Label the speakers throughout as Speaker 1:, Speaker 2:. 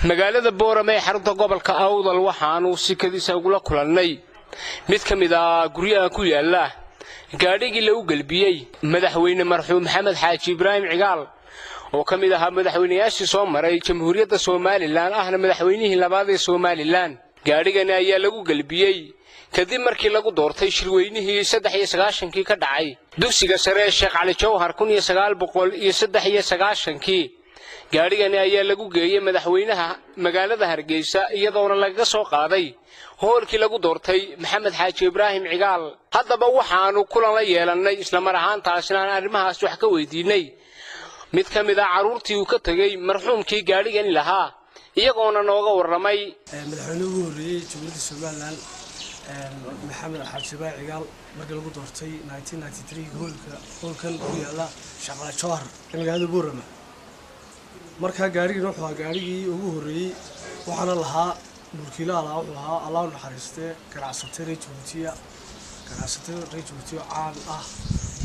Speaker 1: magaalada Boorame xarunta gobolka Awdal waxaanu sikadiisa ugu la kulannay mid kamid ah guryaha ku yaala gaadhigii lagu galbiyay madaxweyne marxuum Maxamed Xaaji Ibraahim Cigaal oo kamid ah madaxweynayaashii soo maray Jamhuuriyadda Soomaaliland ahna madaxweynihii labaad ee Soomaaliland gaadhigani ayaa lagu galbiyay kadib markii lagu doortay shirweynihii 93 ka dhacay dugsiga sare Sheekh Cali Jawhar 1993 gaadhigani ayaa lagu geeyay madaxweynaha magaalada Hargeysa iyadoona laga soo qaaday hoolkii lagu doortay Maxamed Xaaji Ibraahim Cigaal haddaba waxaanu kulan la yeelanay isla mar ahaantaasina arrimahaas wax ka weydiinay mid kamid ah caruurtii uu ka tagay marxuumkii gaadhigani lahaa iyagoona nooga waramay
Speaker 2: madaxweynuhu horreeyay Jamhuuriyadda Soomaaliland Maxamed Xaaji Ibraahim Cigaal markii lagu doortay 1993 hoolkan ku yaala Sheekh Cali Jawhar magaalada Boorame marka gaadhigii wuxuu ahaa gaadhigii ugu horreeyay waxaana lahaa mulkiilaha wuxuu ahaa Allah naxariiste ganacsatada reer Jabuuti caan ah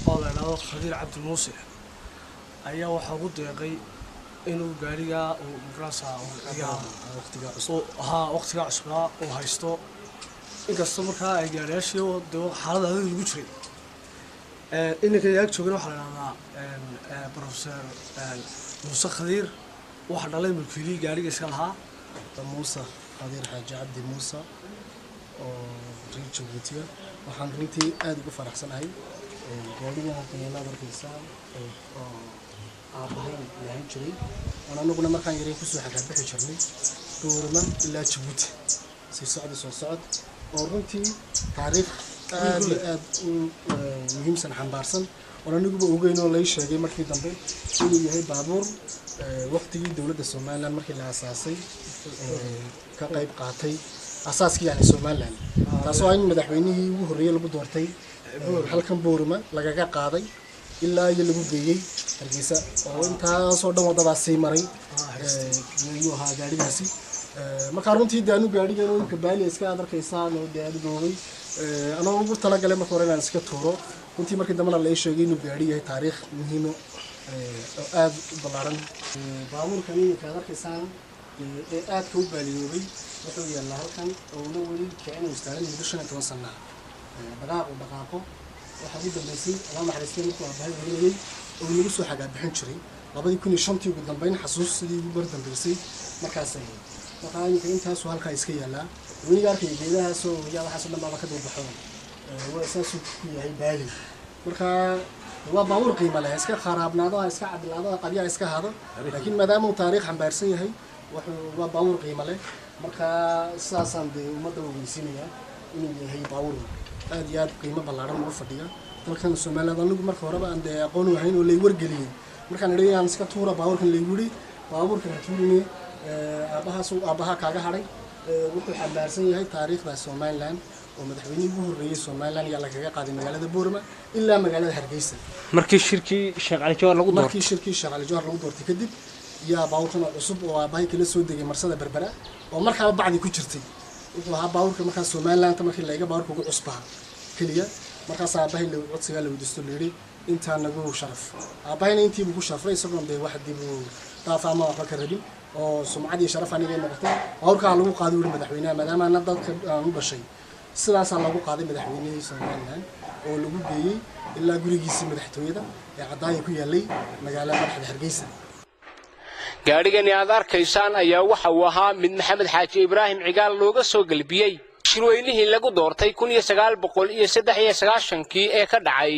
Speaker 2: oo la yiraahdo Khadiir Cabdi Muuse ayaa waxa ugu deeqay inuu gaadhiga uu markaas waqtiga cusub oo haysto inkastoo markaa ay gaadhayaashii xaalada lagu jiray inaka yaag joogana waxa la yiraahdaa Professor Muuse Khadiir waxa dhalay mulkiilihii gaadhiga iska lahaa
Speaker 3: Muuse Khadiir Xaaji Cabdi Muuse oo reer Jabuuti waxaan runtii aad ugu faraxsanahay gaadhiga qiimaha markiisa oo aabahay yahay jiray anaguna markaan yaray ku soo xagaabixi jirnay Boorame ilaa Jabuuti si socod oo runtii taariikh aad muhiimsan xambaarsan oo anigu ogeyn oo la sheegay markii dambe inuu yahay baabuur waqtigii dawladda Soomaaliland markii la aasaasay ka qayb qaatay asaaskii yani Soomaaliland taasoo ay madaxweynihii ugu horreeyay lagu doortay halkan Boorame lagaga qaaday ilaa iyo lagu geeyay Hargeysa oo intaasoo dhan wadadaas maray iyo ha gaadhigaasi marka runtii daanu gaadhigan oo ka baali iska adarkaysaan oo gaadhigoobay ana ugu talagalay markii hore inaan iska tuuro runtii markii dambe la sheegay inuu gaadhi yahay taariikh muhiim oo aad u ballaaran baabuurkan ka adarkaysaan ee aad ka u baaliyoobay wuxuu yaallaa halkan oo uu weli keenay istaaran muddo 15 sano dhaqaaqo waxa uu dambeysay Allah naxariistay markuu aabahay weeyay oo lagu soo xagaa bixin jiray 2005 ugu dambeyn xasuus sidii ugu dambeysay markaas waxaan intaas halka iska yaala weliga arkay geedaha soo waxa soo dhanba ka dulbaxo waa asaas ku yahay baali marka waa baawur qiimo leh iska kharaabnaado iska cadlaado qadiya iska hado laakiin maadaama uu taariikh xambaarsan yahay waa baawur qiimo leh marka saasan ummadda weydiinaya inuu yahay baawur aad iyo aad qiimo ballaaran ugu fadhiya dalkan Soomaaliland anigu marka horeba aan aqoon u hayn oo lay wargeliyay markaan leeyahay iska tuura baawurkan lay wuri baawurkan tuurinay aabaha kaaga haray wuxuu xambaarsan yahay taariikhda Soomaaliland oo madaxweynihii ugu horreeyay Soomaaliland ayaa laga qaaday magaalada Boorame ilaa magaalada Hargeysa
Speaker 1: markii shirkii Sheekh Cali Jawhar lagu doortay kadib yaa baawurkan cusub oo aabahay kala soo degay marsada Berbera oo markaa bacdi ku jirtay wuxuu ahaa baawurka markaa Soomaaliland markii laga baawurka ugu cusbaa kaliya markaas aabahay la codsiga la wadisto leeyahay inta nagu sharaf aabahayna intii ugu sharfay isagoo wax dib u taafama wax ka rabin oo sumcadii sharaf aniga noqotay baawurka lagu qaaday madaxweynaha maadaama aan dadka u dhashay sidaas lagu qaaday madaxweynihii Soomaaliland oo lagu geeyay ilaa gurigiisa madaxtooyada ee cadaay ku yaalay magaalada madaxda Hargeysa gaadhigani aad arkaysaan ayaa waxa uu ahaa mid Maxamed Xaaji Ibraahim Cigaal looga soo galbiyay shirweynihii lagu doortay 1993 ee ka dhacay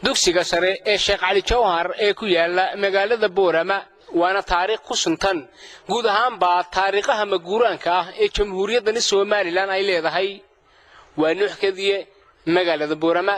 Speaker 1: dugsiga sare ee Sheekh Cali Jawhar ee ku yaala magaalada Boorame waana taariikh ku suntan guud ahaan baa taariikhaha maguuraanka ah ee Jamhuuriyadda Soomaaliland ay leedahay waa nuuxkadiye magaalada Boorame.